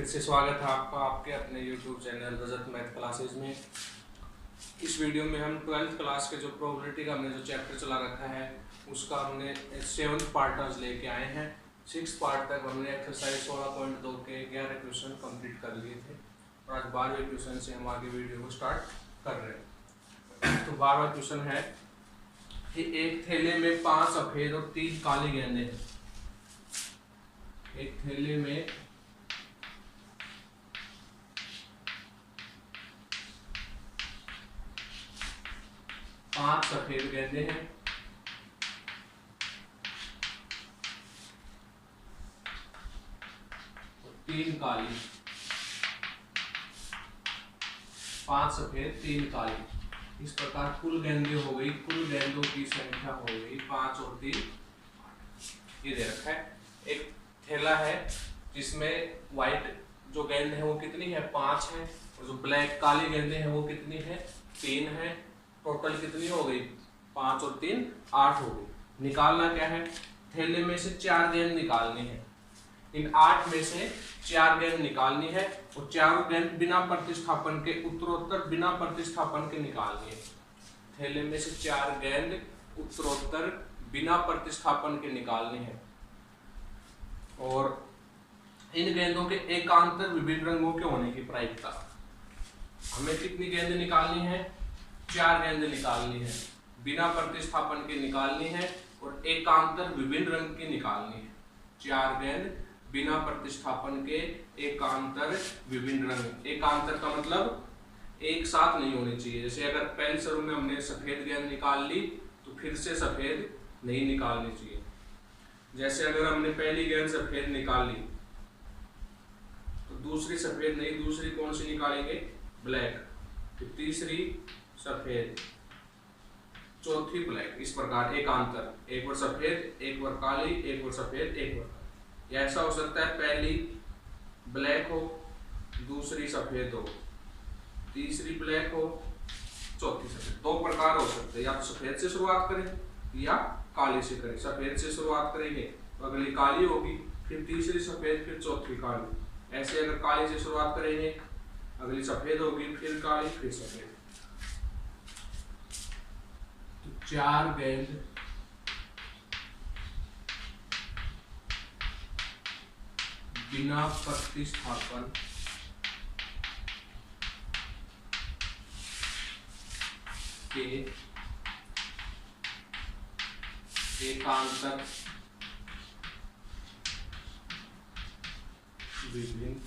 से स्वागत है आपका आपके अपने YouTube चैनल रजत मैथ क्लासेस में। इस वीडियो में हम 12th क्लास के जो प्रोबेबिलिटी का हमने जो चैप्टर चला रखा है उसका हमने 7th पार्ट आज लेके आए हैं। 6th पार्ट तक हमने एक्सरसाइज 16.2 के 11 क्वेश्चन कंप्लीट कर लिए थे और आज 12वें क्वेश्चन से हम आगे वीडियो को स्टार्ट कर रहे हैं। तो 12वां क्वेश्चन है कि एक थैले में 5 सफेद और 3 काली गेंदें हैं। एक थैले में 5 सफेद गेंदें हैं और 3 काली। 5 सफेद 3 काली, इस प्रकार कुल गेंदें हो गई। कुल गेंदों की संख्या हो गई 5 और 3। ये दे रखा है एक थैला है जिसमें व्हाइट जो गेंद है वो कितनी है 5 है और जो ब्लैक काली गेंदें हैं वो कितनी है 3 है। टोटल कितनी हो गई 5 और 3 8 हो गई। निकालना क्या है, थैले में से 4 गेंद निकालनी है। इन 8 में से 4 गेंद निकालनी है और चारों गेंद बिना प्रतिस्थापन के उत्तरोत्तर बिना प्रतिस्थापन के निकालनी है। थैले में से 4 गेंद उत्तरोत्तर बिना प्रतिस्थापन के निकालनी है और इन गेंदों के एकांतर विभिन्न रंगों के होने की प्रायिकता। हमें कितनी गेंद निकालनी है, 4 गेंद निकालनी है, बिना प्रतिस्थापन के निकालनी है और एकांतर विभिन्न रंग की निकालनी है। 4 गेंद बिना प्रतिस्थापन के एकांतर विभिन्न रंग। एकांतर का मतलब एक साथ नहीं होने चाहिए। जैसे अगर पहले शुरू में हमने सफेद गेंद निकाल ली तो फिर से सफेद नहीं निकालनी चाहिए। जैसे अगर हमने पहली गेंद सफेद निकाल ली तो दूसरी सफेद नहीं, दूसरी कौन सी निकालेंगे ब्लैक, तो तीसरी सफेद, चौथी ब्लैक। इस प्रकार एकांतर, एक बार सफेद एक बार काली, एक बार सफेद एक बार काली। ऐसा हो सकता है पहली ब्लैक हो, दूसरी सफेद हो, तीसरी ब्लैक हो, चौथी सफेद। 2 प्रकार हो सकते हैं, या तो सफेद से शुरुआत करें या काली से करें। सफेद से शुरुआत करेंगे तो अगली काली होगी, फिर तीसरी सफेद, फिर चौथी काली। ऐसे अगर काली से शुरुआत करेंगे अगली सफेद होगी, फिर काली, फिर सफेद। 4 गेंद बिना प्रतिस्थापन के एकांतर विभिन्न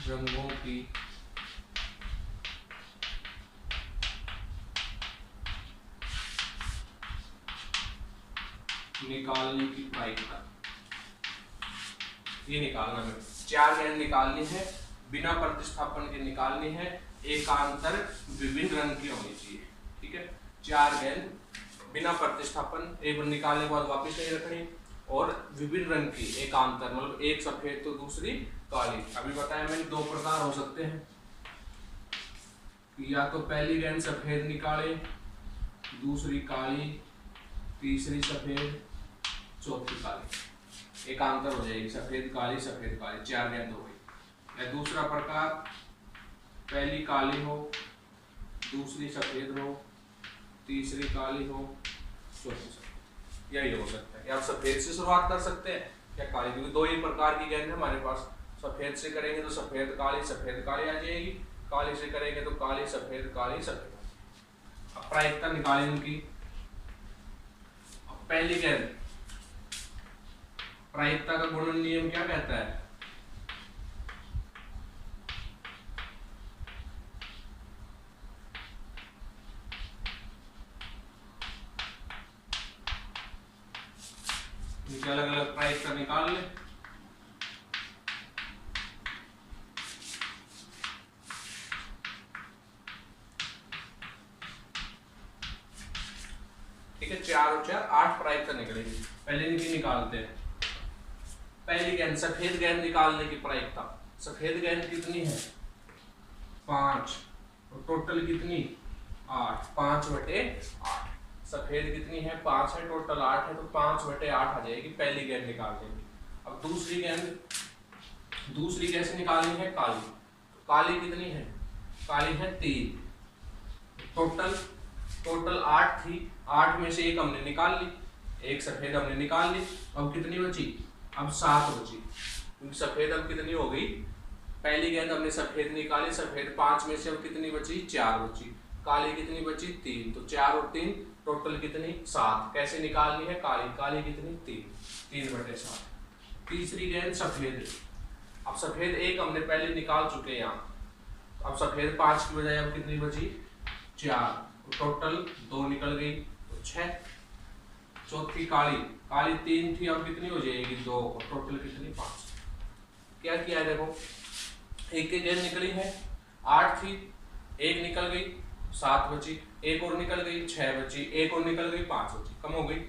रंगों की निकालने की प्रायिकता। ये निकालना है, 4 गेंद निकालनी है, बिना प्रतिस्थापन के निकालनी है, एकांतर विभिन्न रंग की होनी चाहिए। ठीक है, 4 गेंद बिना प्रतिस्थापन, एक बार निकालने के बाद वापस नहीं रखनी, और विभिन्न रंग की एकांतर, मतलब एक सफेद तो दूसरी काली। अभी बताया मैंने 2 प्रकार हो सकते हैं, या तो पहली गेंद सफेद निकाले, दूसरी काली, तीसरी सफेद, चौथी काली। एकांतर हो जाएगी सफेद काली 4 गेंद हो गई। या दूसरा प्रकार, पहली काली हो, दूसरी सफेद हो, तीसरी काली हो, चौथी सफेद। यही हो सकता है। या सफेद से शुरुआत कर सकते हैं या काली, क्योंकि 2 ही प्रकार की गेंद है हमारे पास। सफेद से करेंगे तो सफेद काली आ जाएगी, काली से करेंगे तो काली सफेद काली सफेद। अब प्रायिकता निकालें इनकी। पहली गेंद, प्रायिकता का गुणन नियम क्या कहता है, इनके अलग अलग प्रायिकता निकाल ले। ठीक है, 4 और 4 8 प्रायिकता निकलेगी। पहले इनकी निकालते हैं। पहली गेंद सफेद गेंद निकालने की प्रायिकता। सफेद गेंद कितनी है 5 और टोटल कितनी 8, 5/8। सफेद कितनी है 5 है, टोटल 8 है, तो 5/8 आ जाएगी पहली गेंद निकालने की। अब दूसरी कैसे निकालनी है? काली। तो काली कितनी है? काली है 3। टोटल 8 थी, 8 में से एक हमने निकाल ली, एक सफेद हमने निकाल ली। अब कितनी बची? अब 7 बची, क्योंकि सफेद अब कितनी हो गई? पहली गेंद हमने सफेद निकाली, सफेद 5 में से अब कितनी बची? 4 बची। काली कितनी बची? 3। तो 4 और 3 टोटल कितनी? 7। कैसे निकालनी है काली? काली कितनी? 3/7। तीसरी गेंद सफेद। अब सफेद एक हमने पहले निकाल चुके हैं यहाँ, अब सफेद 5 की बजाय अब कितनी बची? 4। तो टोटल 2 निकल गई, तो 6। चौथी काली 3 थी, अब कितनी हो जाएगी? 2। और टोटल कितनी? 5। क्या किया देखो, एक की गेंद निकली है, 8 थी, एक निकल गई, 7 बची, एक और निकल गई, 6 बची, एक और निकल गई, 5 बची, कम हो गई।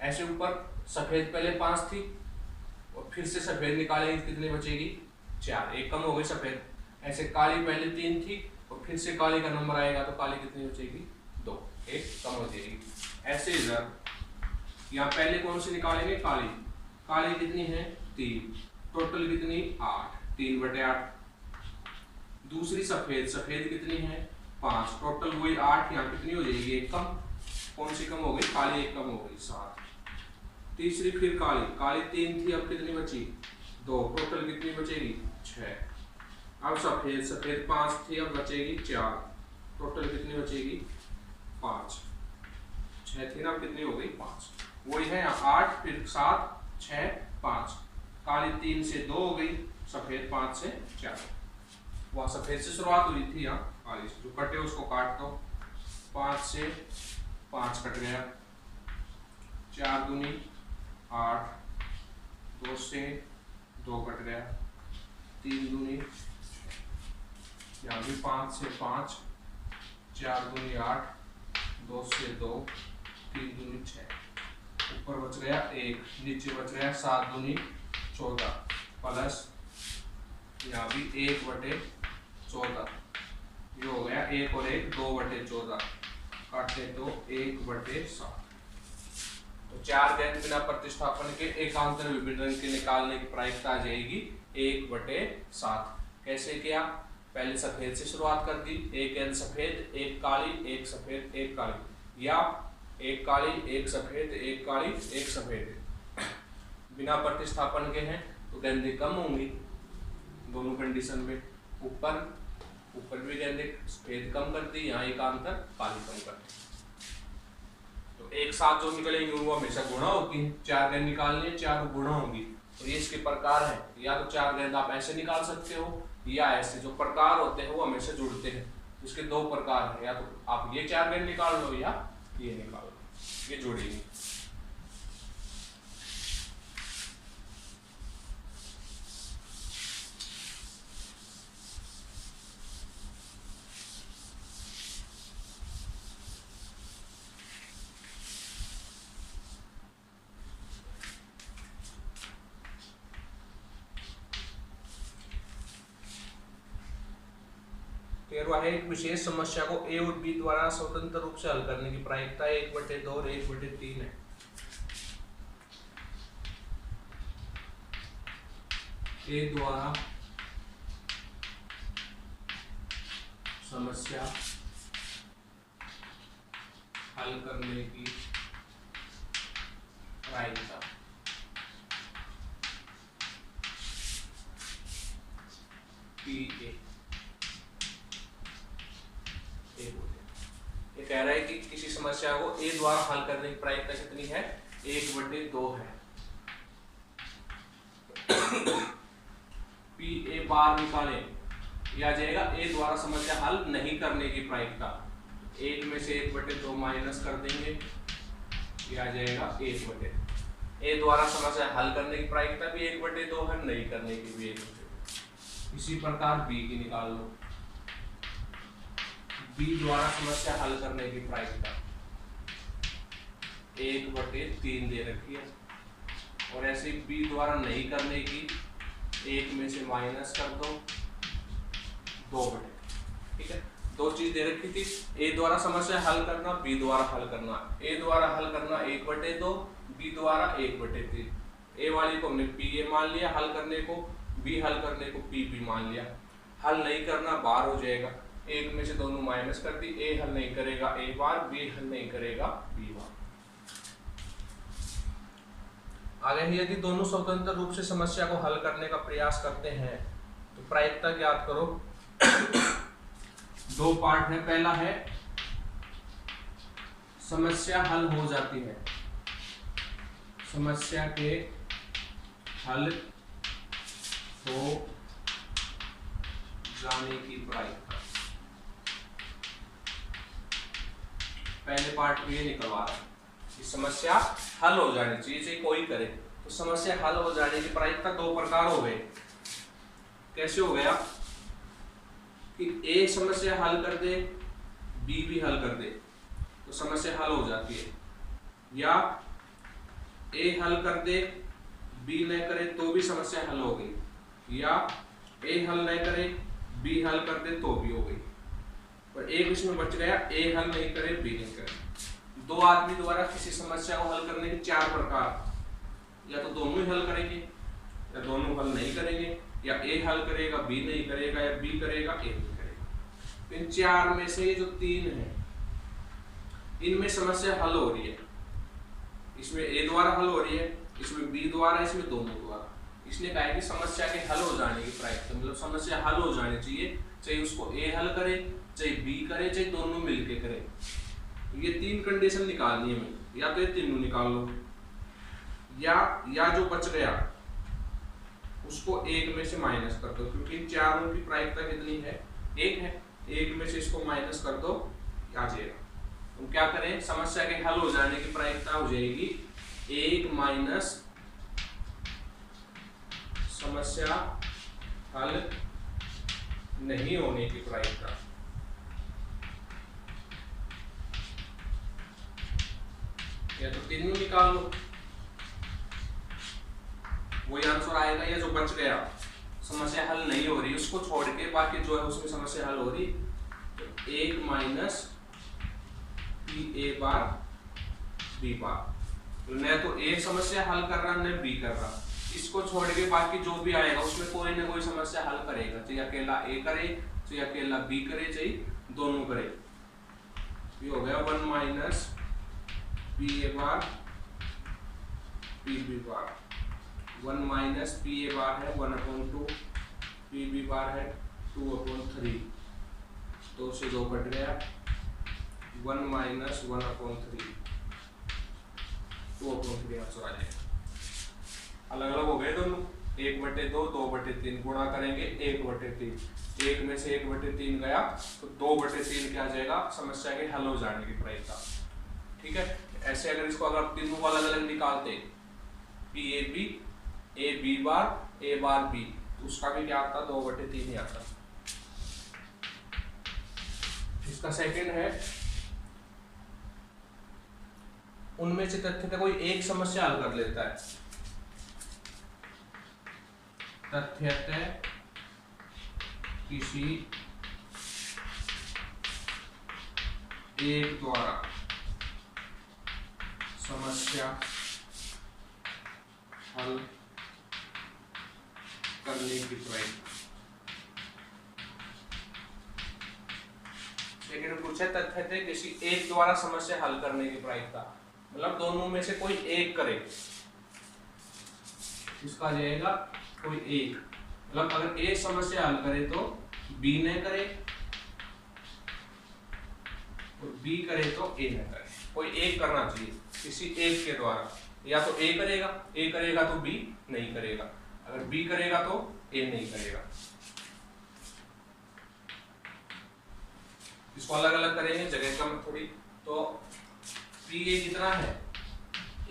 ऐसे ऊपर सफेद पहले 5 थी और फिर से सफेद निकालेंगे, कितनी बचेगी? 4, एक कम हो गई सफेद। ऐसे काली पहले 3 थी और फिर से काली का नंबर आएगा तो काली कितनी बचेगी? 2, एक कम हो जाएगी। ऐसे इधर यहाँ पहले कौन सी निकालेंगे? काली कितनी है? 3। टोटल कितनी? 8, 3/8। दूसरी सफेद कितनी है? 5। टोटल वही 8, यहाँ कितनी हो जाएगी? एक कम। कौन सी कम हो गई? काली एक कम हो गई, 7। तीसरी फिर काली 3 थी, अब कितनी बची? 2। टोटल कितनी बचेगी? 6। अब सफेद 5 थी, अब बचेगी 4। टोटल कितनी बचेगी? 5। 6 थी ना, अब कितनी हो गई? 5। वही है 8 फिर 7 6 5। काली 3 से 2 हो गई, सफेद 5 से 4। वहाँ सफेद से शुरुआत हुई थी, यहाँ काली से। जो कटे उसको काट दो। 5 से 5 कट गया, 4 दूनी 8, 2 से 2 कट गया, 3 दूनी, यहाँ भी 5 से 5, 4 दूनी 8, 2 से 2, 3 दूनी 6। ऊपर बच गया 1, नीचे बच गया 7 दूनी 14 प्लस यहाँ भी 1/14। ये हो गया 1 और 1 2/14, काटे तो 1/7। तो 4 गेंद बिना प्रतिस्थापन के एकांतर विभिन्न के निकालने की प्रायिकता आ जाएगी 1/7। कैसे किया? पहले सफेद से शुरुआत कर दी, एक गेंद सफेद, एक काली, एक सफेद, एक काली, या एक काली, एक सफेद, एक काली, एक सफेद। बिना प्रतिस्थापन के हैं तो गेंदें कम होंगी दोनों कंडीशन में। ऊपर भी गेंदें सफेद कम कर दी, यहाँ एकांतर काली कम कर दी। तो एक साथ जो निकलेंगे वो हमेशा गुणा होती है। 4 गेंद निकालनी है, 4 गुणा होंगी। तो ये इसके प्रकार है, या तो 4 गेंद आप ऐसे निकाल सकते हो या ऐसे। जो प्रकार होते हैं वो हमेशा जुड़ते हैं। इसके 2 प्रकार हैं, या तो आप ये 4 गेंद निकाल लो या ये निकाल लो, ये जुड़ेगी। है एक विशेष समस्या को ए और बी द्वारा स्वतंत्र रूप से हल करने की प्रायिकता 1/2 और 1/3 है। ए द्वारा समस्या हल करने की प्रायिकता PA। ये कह रहा है कि किसी समस्या को ए द्वारा हल करने की प्रायिकता कितनी है? 1/2 है। PA बार निकालें, यह आ जाएगा ए द्वारा समस्या हल नहीं करने की प्रायिकता। 1 में से 1/2 माइनस कर देंगे, यह आ जाएगा 1/2। ए द्वारा समस्या हल करने की प्रायिकता भी 1/2 है, नहीं करने की भी 1/2। इसी प्रकार बी की निकाल लो। बी द्वारा समस्या हल करने की प्रायिकता 1/3 दे रखी है, और ऐसे बी द्वारा नहीं करने की 1 में से माइनस कर दो 2/। ठीक है, 2 चीज दे रखी थी, ए द्वारा समस्या हल करना, बी द्वारा हल करना। ए द्वारा हल करना 1/2, बी द्वारा 1/3। ए वाली को हमने पी ए मान लिया हल करने को, बी हल करने को पी बी मान लिया। हल नहीं करना बार हो जाएगा, एक में से दोनों माइनस कर दी, ए हल नहीं करेगा ए बार, बी हल नहीं करेगा बी बार। आगे यदि दोनों स्वतंत्र रूप से समस्या को हल करने का प्रयास करते हैं तो प्रायिकता ज्ञात करो। दो पार्ट है, पहला है समस्या हल हो जाती है, समस्या के हल हो जाने की प्रायिकता। पहले पार्ट में ये निकलवा रहा है कि समस्या हल हो जानी चाहिए, चाहे कोई करे। तो समस्या हल हो जाने की प्रायिकता दो प्रकार हो गए। कैसे हो गया कि ए समस्या हल कर दे, बी भी हल कर दे तो समस्या हल हो जाती है, या ए हल कर दे बी न करे तो भी समस्या हल हो गई, या ए हल नहीं करे बी हल कर दे तो भी हो गई। पर एक इसमें बच गया, ए हल नहीं करे बी नहीं करे। दो आदमी द्वारा किसी समस्या को हल करने के चार प्रकार, या तो दोनों ही हल करेंगे, या दोनों हल नहीं करेंगे, या ए हल करेगा बी नहीं करेगा, या बी करेगा ए नहीं करेगा। इन चार में से जो तीन है इनमें समस्या हल हो रही है, इसमें ए द्वारा हल हो रही है, इसमें बी द्वारा, इसमें दोनों द्वारा। इसने कहा कि समस्या के हल हो जाने की प्रायिकता, मतलब समस्या हल हो जानी चाहिए, चाहे उसको ए हल करे, चाहे बी करे, चाहे दोनों मिलके करे। ये तीन कंडीशन निकालनी है, या तो ये तीनों निकाल लो, या जो बच गया उसको एक में से माइनस कर दो, क्योंकि इन चारों की प्रायिकता कितनी है, एक है। एक में से इसको माइनस कर दो, आ जाएगा। तो क्या करें, समस्या के हल हो जाने की प्रायिकता हो जाएगी एक माइनस समस्या हल नहीं होने की प्रायिकता। या तो तीनों निकाल लो, वही आंसर आएगा, या जो बच गया समस्या हल नहीं हो रही उसको छोड़ के बाकी जो है उसमें समस्या हल हो रही, तो एक minus P A bar B bar. तो न तो ए समस्या हल कर रहा न बी कर रहा, इसको छोड़ के बाकी जो भी आएगा उसमें कोई ना कोई समस्या हल करेगा, चाहे अकेला ए करे, चाहे अकेला बी करे, चाहे दोनों करे। ये हो गया one minus P A bar P B bar. One minus P A bar है 1/2, पी बी बार है 2/3, 2 से 2 कट गया, 1 माइनस 1/3, 2/3 आंसर आ जाएगा। अलग अलग हो गए दोनों, 1/2, 2/3 गुणा करेंगे 1/3, एक में से 1/3 गया तो 2/3 क्या आ जाएगा, समस्या के हल हो जाने की प्रायिकता। ठीक है, ऐसे अगर इसको अगर तीनों को अलग अलग निकालते, P A B, A B bar, A bar B, तो उसका भी क्या आता, 2/3 ही आता। इसका सेकंड है, उनमें से तथ्य का कोई एक समस्या हल कर लेता है, तथ्यतः किसी एक द्वारा समस्या हल करने की प्रायिकता। लेकिन पूछा तथ्यतः किसी एक द्वारा समस्या हल करने की प्रायिकता, मतलब दोनों में से कोई एक करे, इसका जाएगा कोई एक, मतलब अगर ए समस्या हल करे तो बी ने करे, और बी करे तो ए ने करे, कोई एक करना चाहिए किसी एक के द्वारा। या तो ए करेगा तो बी नहीं करेगा, अगर बी करेगा तो ए नहीं करेगा। इसको अलग अलग करेंगे जगह कम थोड़ी, तो पी ए कितना है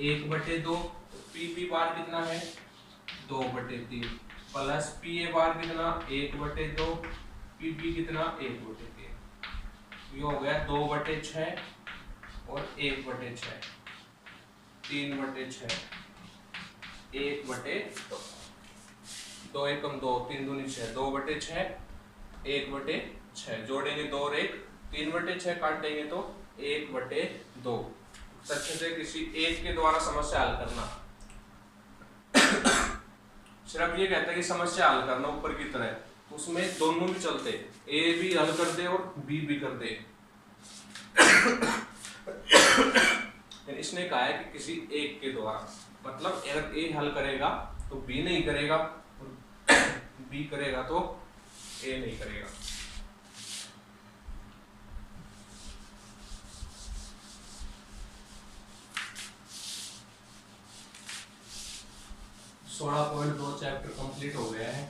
1/2, पी बी बार कितना है 2/3, प्लस पी ए बार कितना 1/2, पी बी कितना 1/3। ये हो गया 2/6 और 1/6, 3/6, 1/2, 2 एकम 2, 3 दूनी 6, 2/6, 1/6, जोड़ेंगे 2 और 1, 3/6 काटेंगे तो 1/2। तथ्य से किसी एक के द्वारा समस्या हल करना। सिर्फ ये कहता है कि समस्या हल करना ऊपर की तरह, तो उसमें दोनों भी चलते, ए भी हल कर दे और बी भी कर दे। इसने कहा है कि किसी एक के द्वारा, मतलब अगर ए हल करेगा तो बी नहीं करेगा, और बी करेगा तो ए नहीं करेगा। सोलह पॉइंट 2 चैप्टर कंप्लीट हो गया है।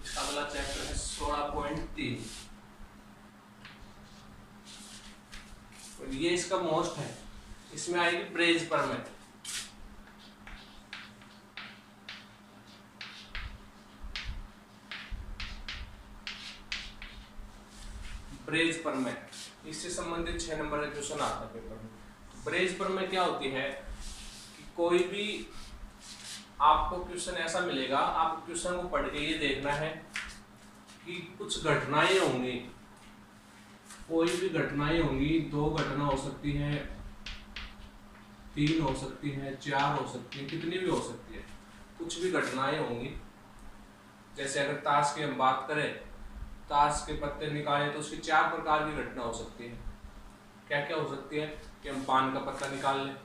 इसका अगला चैप्टर है 16.3, और ये इसका मोस्ट है। इसमें आएगी ब्रेज परमिट। ब्रेज परमिट, इससे संबंधित 6 नंबर का क्वेश्चन आता है पेपर में। ब्रेज परमिट क्या होती है कि कोई भी आपको क्वेश्चन ऐसा मिलेगा, आपको क्वेश्चन को पढ़ के ये देखना है कि कुछ घटनाएं होंगी, कोई भी घटनाएं होंगी, 2 घटना हो सकती है, 3 हो सकती है, 4 हो सकती है, कितनी भी हो सकती है, कुछ भी घटनाएं होंगी। जैसे अगर ताश की हम बात करें, ताश के पत्ते निकाले तो उसकी 4 प्रकार की घटना हो सकती है। क्या क्या हो सकती है कि हम पान का पत्ता निकाल लें,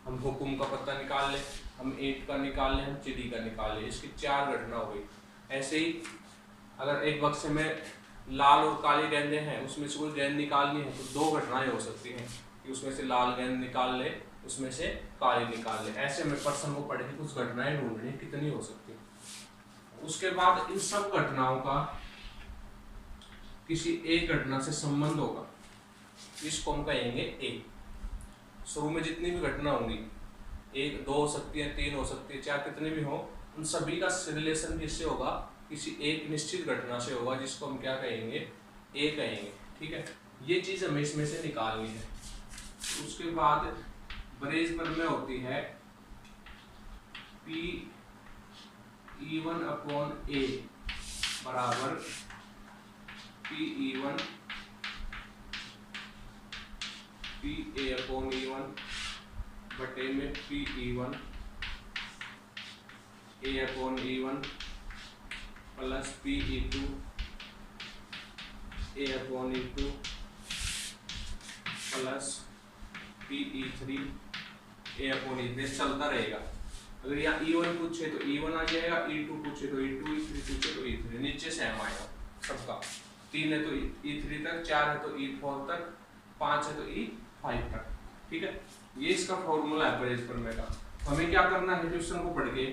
हम हुकुम का पत्ता निकाल लें, हम ईंट का निकाल लें, हम चिड़ी का निकाल लें, इसकी 4 घटना हो गई। ऐसे ही अगर एक बक्से में लाल और काली गेंदें हैं, उसमें से कोई गेंद निकालनी है तो 2 घटनाएं हो सकती हैं कि उसमें से लाल गेंद निकाल ले, उसमें से काली निकाल ले। ऐसे में पर्सन को पढ़ के कुछ घटनाएं ढूंढनी कितनी हो सकती है। उसके बाद इन सब घटनाओं का किसी एक घटना से संबंध होगा, इसको हम कहेंगे ए। शुरू में जितनी भी घटना होंगी, 1 2 हो सकती है, 3 हो सकती है, 4 कितने भी हो, उन सभी का रिलेशन किससे होगा, किसी एक निश्चित घटना से होगा, जिसको हम क्या कहेंगे, ए कहेंगे। ठीक है, ये चीज हमें इसमें से निकालनी है। उसके बाद ब्रेज पर में होती है P E1 अपॉन ए बराबर PE1 PA अपॉन E1 बटे में PE1 A upon E1 plus PE2 A upon E2 plus PE3 A upon E3 चलता रहेगा। अगर यहाँ E1 पूछे तो E1 आ जाएगा, E2 पूछे तो E2, E3 पूछे तो E3, नीचे सेम आएगा सबका। 3 है तो E3 तक, 4 है तो E4 तक, 5 है तो E5 तक। ठीक है, ये इसका फॉर्मूला है ब्रेज परमिट का। हमें क्या करना है, क्वेश्चन को पढ़ के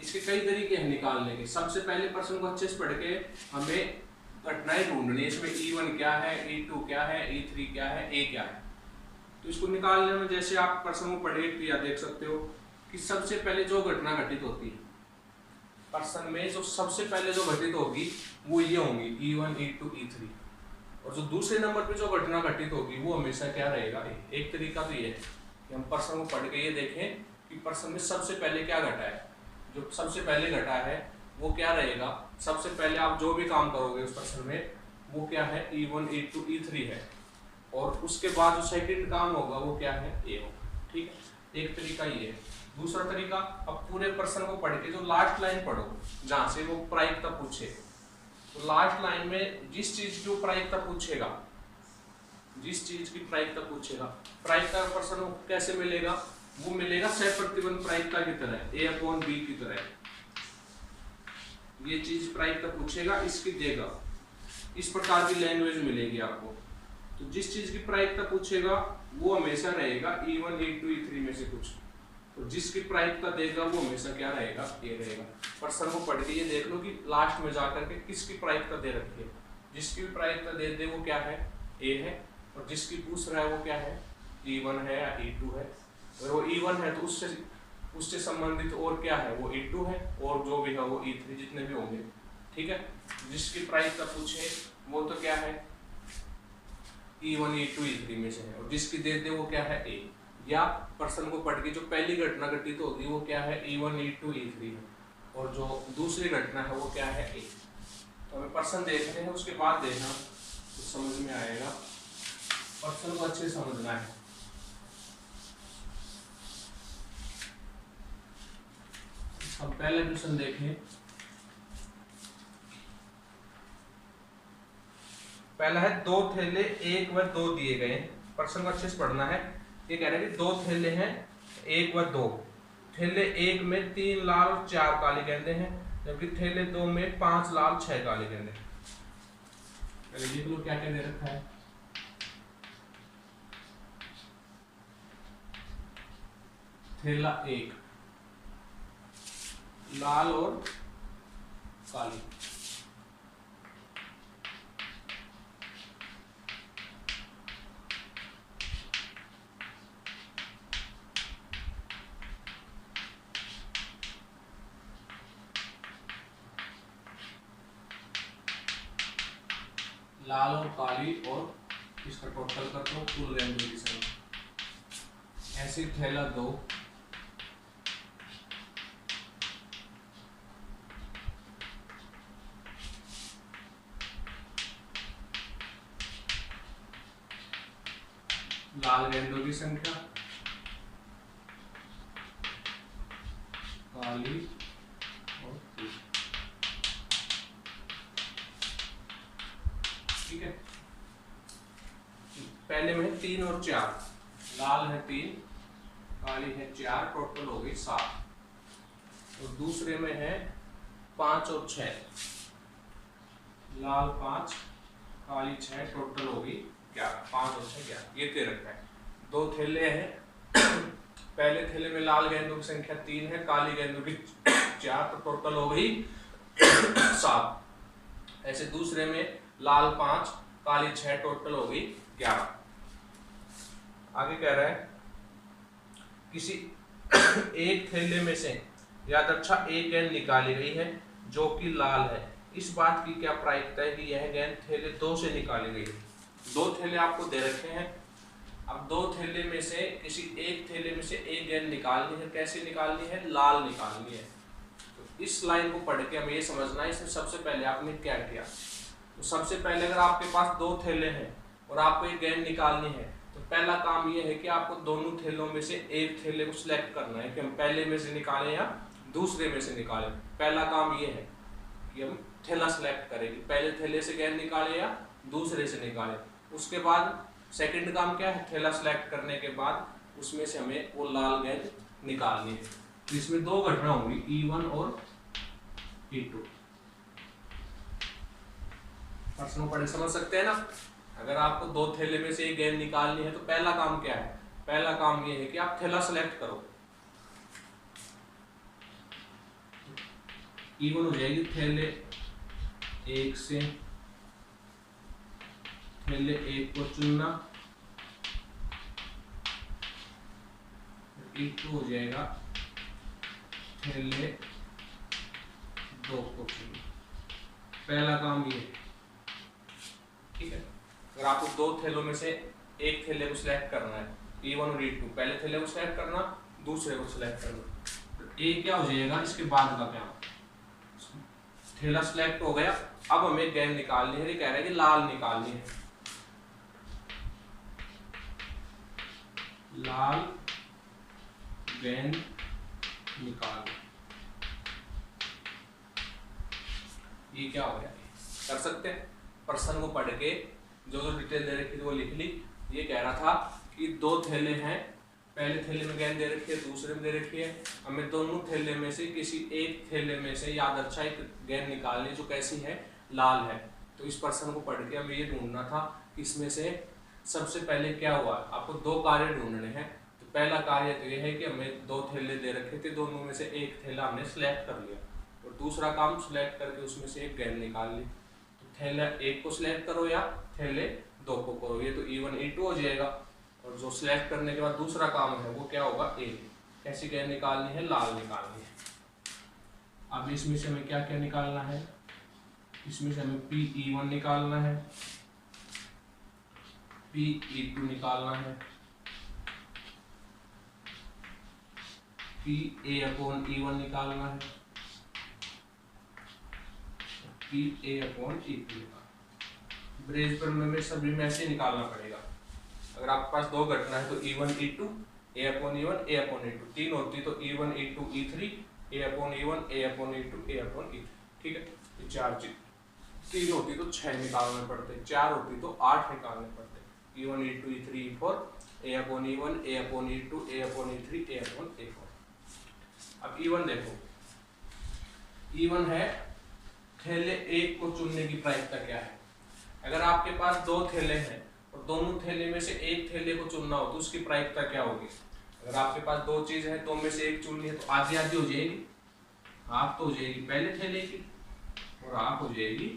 इसके कई तरीके हैं निकालने के। सबसे पहले प्रश्न को अच्छे से पढ़ के हमें घटनाएं ढूंढनी है, इसमें E1 क्या है, E2 क्या है, E3 क्या है, A क्या है। तो इसको निकालने में जैसे आप प्रश्न को पढ़े तो या देख सकते हो कि सबसे पहले जो घटना घटित होती है प्रश्न में, जो सबसे पहले जो घटित होगी वो ये होंगी E1 E2 E3, और जो दूसरे नंबर पे जो घटना घटित होगी वो हमेशा क्या रहेगा। एक तरीका तो ये है कि हम प्रश्न को पढ़ के ये देखें कि प्रश्न में सबसे पहले क्या घटा है। जो सबसे पहले घटा है वो क्या रहेगा, सबसे पहले आप जो भी काम करोगे उस प्रश्न में वो क्या है, E1 E2 E3 है, और उसके बाद जो सेकंड काम होगा वो क्या है, A होगा। ठीक है, एक तरीका ये है। दूसरा तरीका, अब पूरे प्रश्न को पढ़ के जो लास्ट लाइन पढ़ो जहां से वो प्रायिकता पूछे, तो लास्ट लाइन में जिस चीज की प्रायिकता पूछेगा, जिस चीज की प्रायिकता पूछेगा, प्रायिकता का प्रश्न कैसे मिलेगा, वो मिलेगा सहप्रतिबंध प्रायिकता की तरह, A अपॉन B की तरह। ये चीज प्रायिकता पूछेगा, इसकी देगा, इस प्रकार की लैंग्वेज मिलेगी आपको। तो जिस चीज की प्रायिकता पूछेगा वो हमेशा रहेगा E1 E2 E3 में से कुछ, तो जिसकी प्रायिकता देगा वो हमेशा क्या रहेगा, A रहेगा। प्रश्न को पढ़ के ये देख लो कि लास्ट में जाकर के किसकी प्रायिकता दे रखी है। जिसकी भी प्रायिकता दे दे वो क्या है, A है, और जिसकी पूछ रहा है वो क्या है, E1 है या E2 है। अगर वो E1 है तो उससे संबंधित और क्या है, वो E2 है, और जो भी है वो E3, जितने भी होंगे। ठीक है, जिसकी प्रायिकता पूछे वो तो क्या है, E1 E2 E3 में से है, और जिसकी दे दे वो क्या है, A। या प्रश्न को पढ़ के जो पहली घटना घटित होगी वो क्या है, E1 E2 E3 है, और जो दूसरी घटना है वो क्या है ए। तो हमें पर्सन देखने हैं, उसके बाद देखना तो समझ में आएगा। पर्सन को अच्छे से समझना है। हम पहला क्वेश्चन देखें। पहला है 2 थैले 1 व 2 दिए गए। पर्सन को अच्छे से पढ़ना है। ये कह रहे हैं कि 2 थैले हैं 1 व 2। थैले 1 में 3 लाल और 4 काले गेंदे हैं, जबकि थैले 2 में 5 लाल 6 काले गेंदे हैं। पहले देख लो क्या क्या दे रखा है। थैला 1 लाल और काली, लाल और काली, और इसका टोटल करता हूँ कुल गेंदों की संख्या। ऐसे थैला 2 लाल गेंदों की संख्या, काली और पीली। ठीक है। पहले में 3 और 4, लाल है 3, काली है 4, टोटल हो गई 7। और दूसरे में है 5 और 6, लाल 5, काली 6, टोटल हो गई 11। 5 और 6 11, ये दे रखा है। 2 थैले हैं। पहले थैले में लाल गेंदों की संख्या 3 है, काली गेंदों की 4, तो टोटल हो गई 7। ऐसे दूसरे में लाल 5, काली 6, टोटल हो गई 11। आगे कह रहा है किसी एक थैले में से यादृच्छा एक गेंद निकाली गई है जो कि लाल है। इस बात की क्या प्रायिकता है कि यह गेंद थैले 2 से निकाली गई है। 2 थैले आपको दे रखे हैं। अब 2 थैले में से किसी एक थैले में से एक गेंद निकालनी है। कैसे निकालनी है? लाल निकालनी है। तो इस लाइन को पढ़ के हमें ये समझना है इसमें सबसे पहले आपने क्या किया। तो सबसे पहले अगर आपके पास 2 थैले हैं और आपको एक गेंद निकालनी है, तो पहला काम ये है कि आपको दोनों थैलों में से एक थैले को सिलेक्ट करना है कि हम पहले में से निकालें या दूसरे में से निकालें। पहला काम ये है कि हम थैला सिलेक्ट करेंगे, पहले थैले से गेंद निकालें या दूसरे से निकालें। उसके बाद सेकंड काम क्या है? थैला सिलेक्ट करने के बाद उसमें से हमें वो लाल गेंद निकालनी है। तो इसमें 2 घटना होंगी, E1 और E2। प्रश्नों पढ़े समझ सकते हैं ना। अगर आपको 2 थैले में से एक गेंद निकालनी है तो पहला काम क्या है? पहला काम ये है कि आप थैला सेलेक्ट करो। E1 हो जाएगी थैले 1 से थैले 1 को चुनना, E2 हो जाएगा थैले 2 को चुनना। पहला काम ये है। ठीक है। अगर आपको 2 थैलों में से एक थैले को सिलेक्ट करना है, E1 और E2, पहले थैले को सिलेक्ट करना, दूसरे को सिलेक्ट करना। तो ए क्या हो जाएगा इसके बाद का काम? थैला सिलेक्ट हो गया। अब हमें गेंद निकालनी है। कह रहा है कि लाल निकालनी है। लाल गेंद निकाल। ये क्या हो गया? कर सकते हैं। प्रश्न को पढ़ के जो जो डिटेल दे रखी थी वो लिख ली। ये कह रहा था कि 2 थैले हैं, पहले थैले में गेंद दे रखी है, दूसरे में दे रखी है। हमें दोनों थैले में से किसी एक थैले में से यादृच्छा एक गेंद निकालनी जो कैसी है? लाल है। तो इस प्रश्न को पढ़ के हमें ये ढूंढना था कि इसमें से सबसे पहले क्या हुआ। आपको 2 कार्य ढूंढने हैं। तो पहला कार्य तो ये है कि हमें 2 थैले दे रखे थे, दोनों में से एक थैला हमने सिलेक्ट कर लिया, और दूसरा काम सिलेक्ट करके उसमें से एक गेंद निकाल ली। तो थैला 1 को सिलेक्ट करो या थैले 2 को करो, ये तो E1 E2 हो जाएगा। और जो सिलेक्ट करने के बाद दूसरा काम है वो क्या होगा? ए। कैसी गेंद निकालनी है? लाल निकालनी है। अब इसमें से हमें क्या क्या निकालना है? इसमें से हमें PE1 निकालना है, PE2 निकालना है, PA/E1 निकालना है, E/E3 का ब्रेज पर में सभी में ऐसे निकालना पड़ेगा। अगर आपके पास दो घटना है तो E1 E2 A/E1 A/E2, तीन होती तो E1 E2 E3 A/E1 A/E2 A/E3। ठीक है, ये चार चीज, तीन होती तो 6 निकालने पड़ते, चार होती तो 8 निकालने पड़ते। E1 E2 E3 E4 A/E1 A/E2 A/E3 A/E4। अब E1 देखो, E1 है थैले एक को चुनने की प्रायिकता क्या है। अगर आपके पास दो थैले हैं और दोनों थैले में से एक थैले को चुनना हो तो उसकी प्रायिकता क्या होगी। अगर आपके पास दो चीज है, दो में से एक चुननी है तो आधी आधी हो जाएगी, हाफ तो हो जाएगी पहले थैले की और हाफ हो जाएगी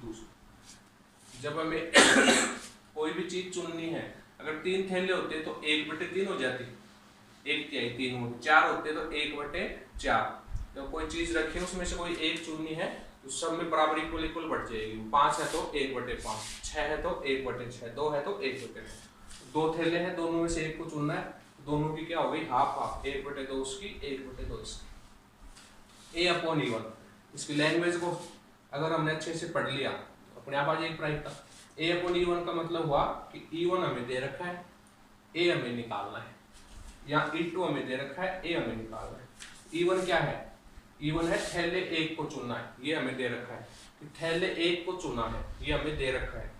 दूसरी। जब हमें कोई भी चीज चुननी है, अगर तीन थैले होते तो 1/3 हो जाती, 1/3 होती, चार होते तो 1/4। तो कोई चीज रखी है उसमें से कोई एक चुननी है तो सब में बराबर इक्वल इक्वल बढ़ जाएगी। 5 है तो 1/5, 6 है तो 1/6, 2 है तो 1/2। दो थैले हैं, दोनों में से एक को चुनना है, दोनों की क्या हो गई हाफ हाफ, 1/2 उसकी 1/2 इसकी। A/E1 इसकी लैंग्वेज को अगर हमने अच्छे से पढ़ लिया तो अपने आप आ जाएगी प्रायिकता। A/E1 का मतलब हुआ कि E1 हमें दे रखा है, A हमें निकालना है, या E2 हमें दे रखा है, A हमें निकालना है। E1 क्या है, E1 है थैले एक को चुनना है, ये हमें दे रखा है कि थैले एक को चुना है, ये हमें दे रखा है।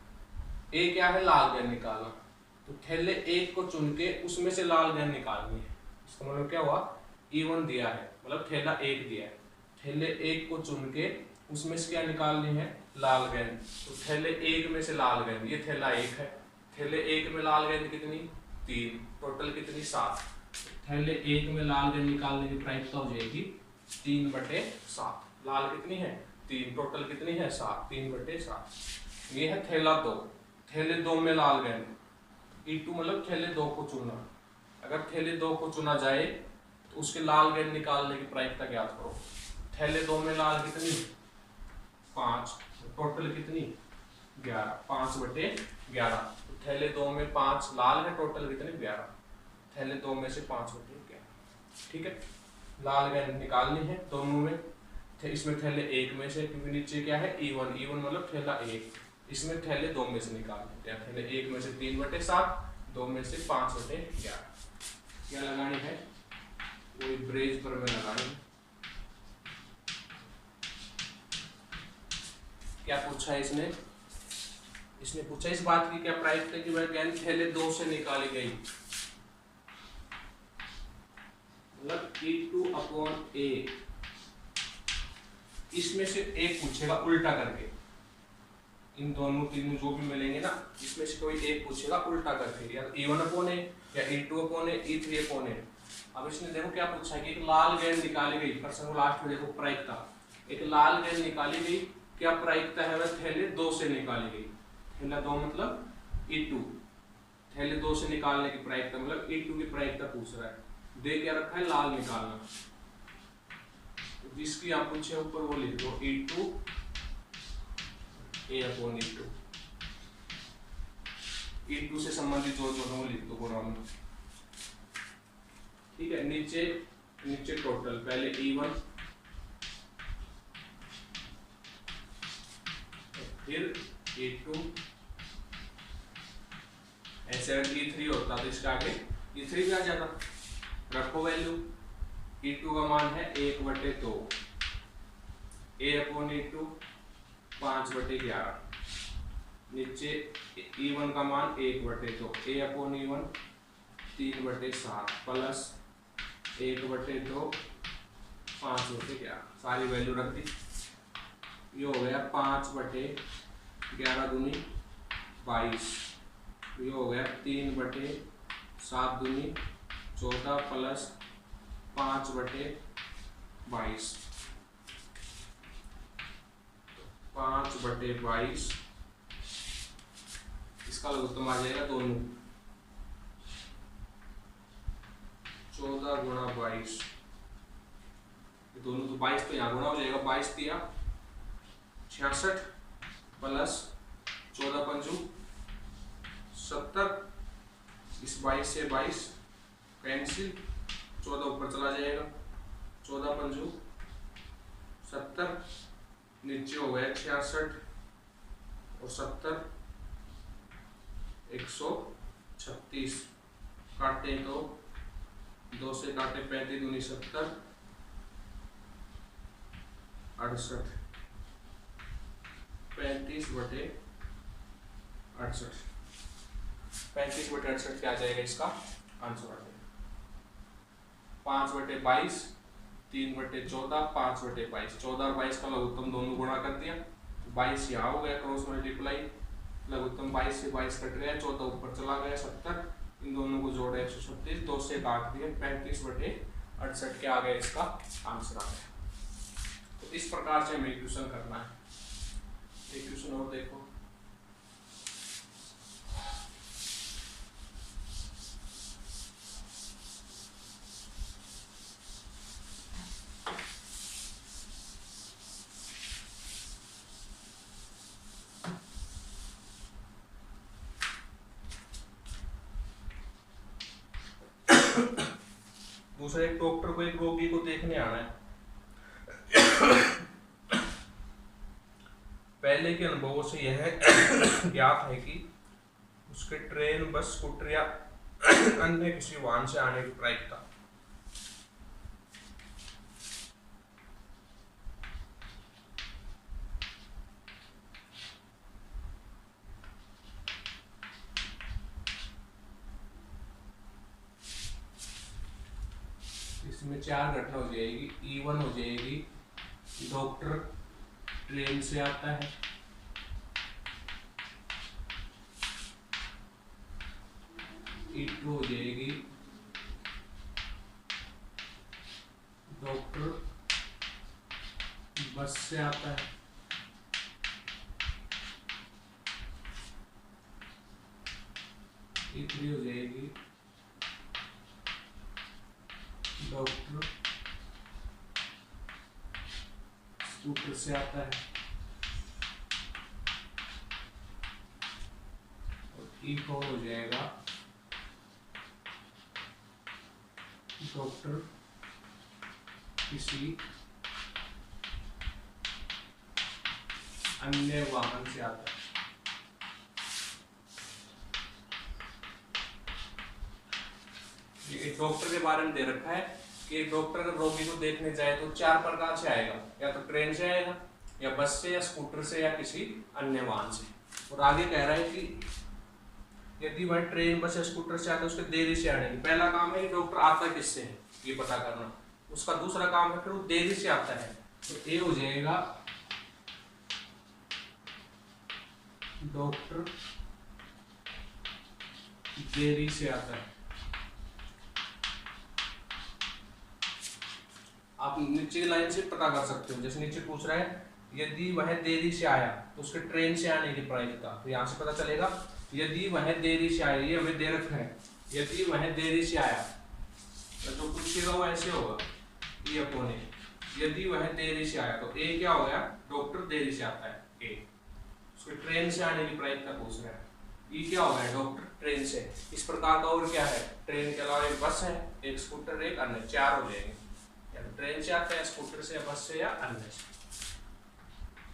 A क्या है, लाल गेंद निकालना, तो थैले एक को चुन के उसमें से लाल गेंद निकालनी है। इसका मतलब क्या हुआ, E1 दिया है मतलब थैला एक दिया है, थैले एक को चुन के उसमें से क्या निकालनी है, लाल गेंद। तो थैले एक में से लाल गेंद, ये थैला एक है, थैले एक में लाल गेंद कितनी 3, टोटल कितनी 7। थैले एक में लाल गेंद निकालने की प्रायिकता हो जाएगी 3/7। लाल कितनी है 3, टोटल कितनी है 7, 3/7। ये है थैला 2, थैले 2 में लाल गेंद, E2 मतलब थैले 2 को चुनना। अगर थैले 2 को चुना जाए तो उसके लाल गेंद निकालने की प्रायिकता ज्ञात करो। थैले 2 में लाल कितनी 5, टोटल कितनी 11, 5/11। तो थैले 2 में 5 लाल है, टोटल कितने 11, थैले 2 में से 5/11। ठीक है, लाल गेंद निकालनी है दोनों में, इसमें थैले एक में से, क्योंकि नीचे क्या है E1 मतलब थैला एक, इसमें थैले 2 में से निकालने हैं, थैले एक में से 3/7, 2 में से 5/11। क्या लगानी है, कोई ब्रेज पर में लगानी है। क्या पूछा है इसने पूछा इस बात की क्या प्रायिकता की वह गेंद थैले 2 से निकाली गई, मतलब E2/A। इसमें से एक पूछेगा उल्टा करके, इन दोनों तीनों जो भी मिलेंगे ना, इसमें से कोई एक पूछेगा उल्टा करके, या E1/A या E2/A E3/A। अब इसने देखो क्या पूछा है कि एक लाल गेंद निकाली गई, प्रश्न लास्ट में देखो प्रायिकता, एक लाल गेंद निकाली गई, क्या प्रायिकता है वह थैले 2 से निकाली गई। थैला 2 मतलब E2, थैले 2 से निकालने की प्रायिकता मतलब E2 की प्रायिकता पूछ रहा है, दे क्या रखा है लाल निकालना, जिसकी आप पूछे ऊपर वो लिख दो E2 A/E2, E2 से संबंधित जो है वो लिख दो पूरा में। ठीक है, नीचे टोटल, पहले E1 फिर E2, ऐसे अगर E3 होता तो इसके आगे E3 भी आ जाता। रखो वैल्यू, E2 का मान है 1/2, A/E2 5/11, नीचे E1 का मान 1/2, A/E1 3/7 प्लस 1/2 5/11, सारी वैल्यू रख दी। ये हो गया 5/11 दूनी 22, ये हो गया 3/7 दूनी 14 प्लस 5/22, 5/22 इसका लघुत्तम आ जाएगा दोनों, 14 गुणा 22, दोनों तो 22 तो यहाँ गुणा हो जाएगा, 22 दिया 66 प्लस 14 पंजू 70, इस 22 से 22 कैंसिल, 14 ऊपर चला जाएगा, 14 पंजू 70 नीचे हो गया 66 और 70, 136। काटे तो 2 से काटे 35 दूनी 70, 68, 35/68। 35/68 क्या आ जाएगा इसका आंसर आ जाएगा 5/22, 3/14, 5/22। 14 और 22 का लघुत्तम दोनों गुणा कर दिया, 22 यहाँ हो गया, क्रॉस मल्टीप्लाई, लघुत्तम 22 से 22 कट गया, 14 ऊपर चला गया, 70, इन दोनों को जोड़े 136, 2 से काट दिए, 35/68 क्या आ गया इसका आंसर आ गया। तो इस प्रकार से हमें इक्वेशन करना है। इक्वेशन और देखो, दूसरा एक डॉक्टर को एक रोगी को देखने आना है। पहले के अनुभवों से यह ज्ञात है कि उसके ट्रेन, बस, स्कूटर या अन्य किसी वाहन से आने की प्रायिकता इसमें 4 घटना हो जाएगी। E1 हो जाएगी, डॉक्टर ट्रेन से आता है। E2 हो जाएगी, डॉक्टर बस से आता है। E3 हो जाएगी, डॉक्टर स्कूटर से आता है। और E4 हो जाएगा, डॉक्टर किसी अन्य वाहन से आता है। एक डॉक्टर के बारे में दे रखा है कि एक डॉक्टर अगर रोगी को देखने जाए तो 4 प्रकार से आएगा, या तो ट्रेन से आएगा, या बस से, या स्कूटर से, या किसी अन्य वाहन से। और आगे कह रहा है कि यदि वह ट्रेन, बस या स्कूटर से आता है, उसके देरी से आने की। पहला काम है कि डॉक्टर आता किससे है ये पता करना, उसका दूसरा काम है फिर वो देरी से आता है। तो ए हो जाएगा, डॉक्टर देरी से आता है। आप नीचे की लाइन से पता कर सकते हो, जैसे नीचे पूछ रहा है यदि वह देरी से आया तो उसके ट्रेन से आने की प्रायिकता, तो यहाँ से पता चलेगा यदि वह देरी से आया, ये हमें दे रखा है, यदि वह देरी से आया तो जो पूछेगा वो ऐसे होगा, ये अपॉन ए। यदि वह देरी से आया तो ए क्या हो गया, डॉक्टर देरी से आता है, ए। उसके ट्रेन से आने की प्रायिकता पूछ रहा है, ये क्या हो गया, डॉक्टर ट्रेन से। इस प्रकार का और क्या है, ट्रेन के अलावा एक बस है, एक स्कूटर, एक अन्य, 4 हो जाएंगे। या तो ट्रेन से आता है, स्कूटर से, बस से, या अन्य से।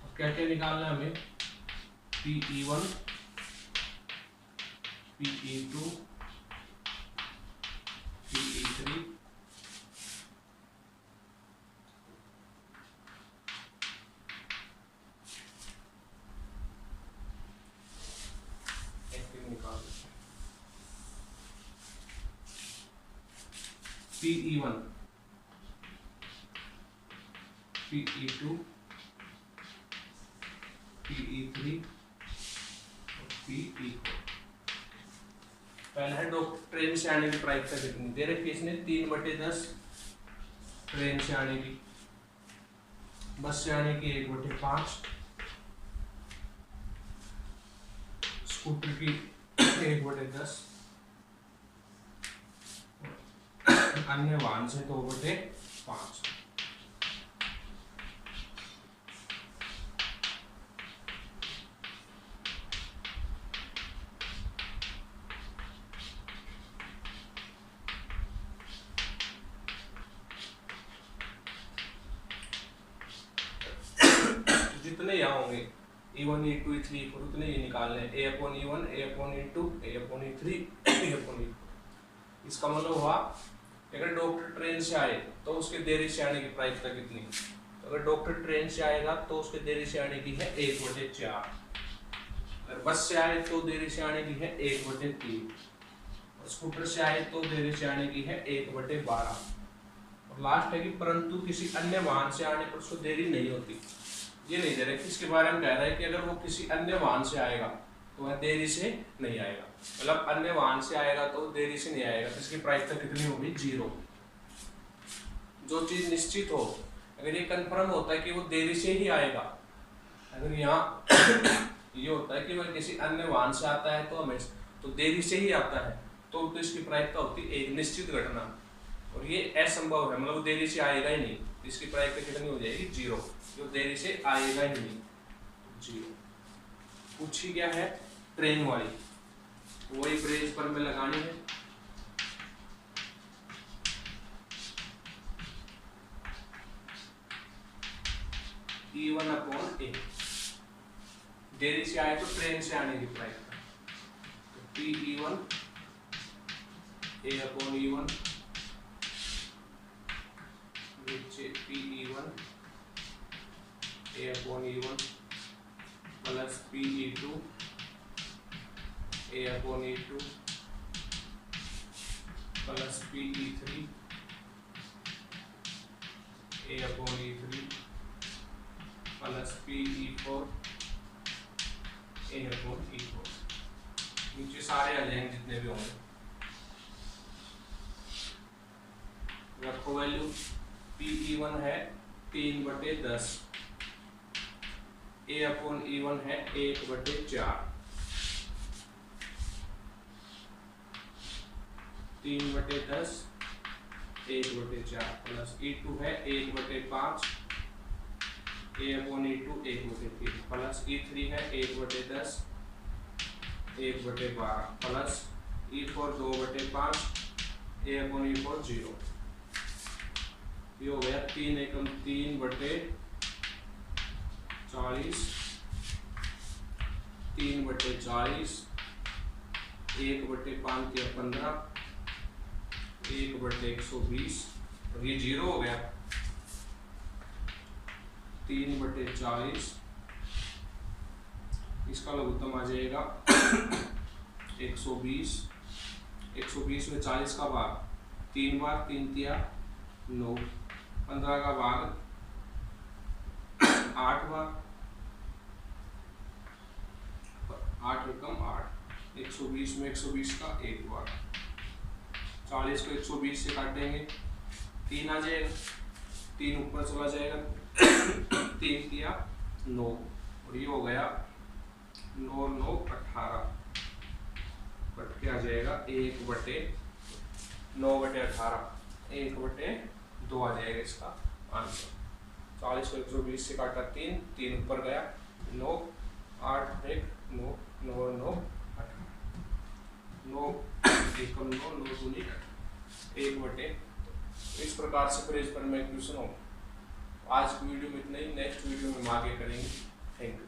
और क्या क्या निकालना है हमें, PE1, PE2, PE3, PE1, PE2, PE3 और PE4। पहला है डॉक्टर ट्रेन से आने की प्रायिकता कितनी दे रखी है इसने, 3/10 ट्रेन से आने की, बस से आने की 1/5, स्कूटर की 1/10, अन्य वाहन से 2/5। जितने यहाँ होंगे E1 E2 E3 E4 उतने ये निकालने हैं, A/E1 A/E2 A/E3 A/E4। इसका मतलब हुआ अगर डॉक्टर ट्रेन से आए तो उसके देरी से आने की प्रायिकता कितनी। तो अगर डॉक्टर ट्रेन से आएगा तो उसके देरी से आने की है 1/4। अगर बस से आए तो देरी से आने की है 1/3। और स्कूटर से आए तो देरी से आने की है 1/12। और लास्ट है कि परंतु किसी अन्य वाहन से आने पर उसको देरी नहीं होती। ये नहीं दे रहा है, इसके बारे में कह रहा है कि अगर वो किसी अन्य वाहन से आएगा तो वह देरी से नहीं आएगा, मतलब अन्य वाहन से आएगा तो देरी से नहीं आएगा, तो इसकी प्रायिकता कितनी होगी 0। जो चीज निश्चित हो, अगर ये कंफर्म होता है कि वो देरी से ही आएगा, अगर यहाँ ये होता है कि वह किसी अन्य वाहन से आता है तो हमेशा तो देरी से ही आता है, तो इसकी प्रायिकता होती है एक निश्चित घटना, और ये असंभव है, मतलब वो देरी से आएगा ही नहीं, इसकी प्रायिकता कितनी हो जाएगी 0। जो देरी से आएगा ही नहीं 0। पूछी क्या है ट्रेन वाली, वही ब्रेज पर में लगानी है। E1/A देरी से आए तो ट्रेन से आने की प्रायिकता, तो P(E1) A/E1 नीचे P(E1) A/E1 plus P(E2) A/E2 plus P(E3) A/E3 plus P(E4) A/E4। नीचे सारे आ जाएंगे जितने भी होंगे। रखो वैल्यू, P(E1) है 3/10, A/E1 है 1/4, 3/10 1/4 प्लस E2 है 1/5, A/E2 1/3 प्लस E3 है 1/10 1/12 प्लस E4 2/5 A/E4 0। ये हो गया 3 एकम 3/40 3/40 1/5 या 15 1/120, और ये 0 हो गया। 3/40 इसका लघुत्तम आ जाएगा 120 में 40 का भाग 3 बार, 3 तिया 9, 15 का भाग 8 बार, 8 एकम 8, 120 में 120 का 1 बार, 40 को 120 से काटेंगे 3 आ जाएगा, 3 ऊपर चला जाएगा 3 तिया 9, और ये हो गया 9 9 18, कट के आ जाएगा 1/9/18, 1/2 आ जाएगा इसका आंसर। 40 को 120 से काटा 3 ऊपर गया 9, 8 1 9 9 9 18, 9 एकम 9 9 दूनी 1/2। इस प्रकार से फिर इस पर मैं क्वेश्चन हो। आज की वीडियो में इतना ही, नेक्स्ट वीडियो में हम आगे करेंगे। Thank you.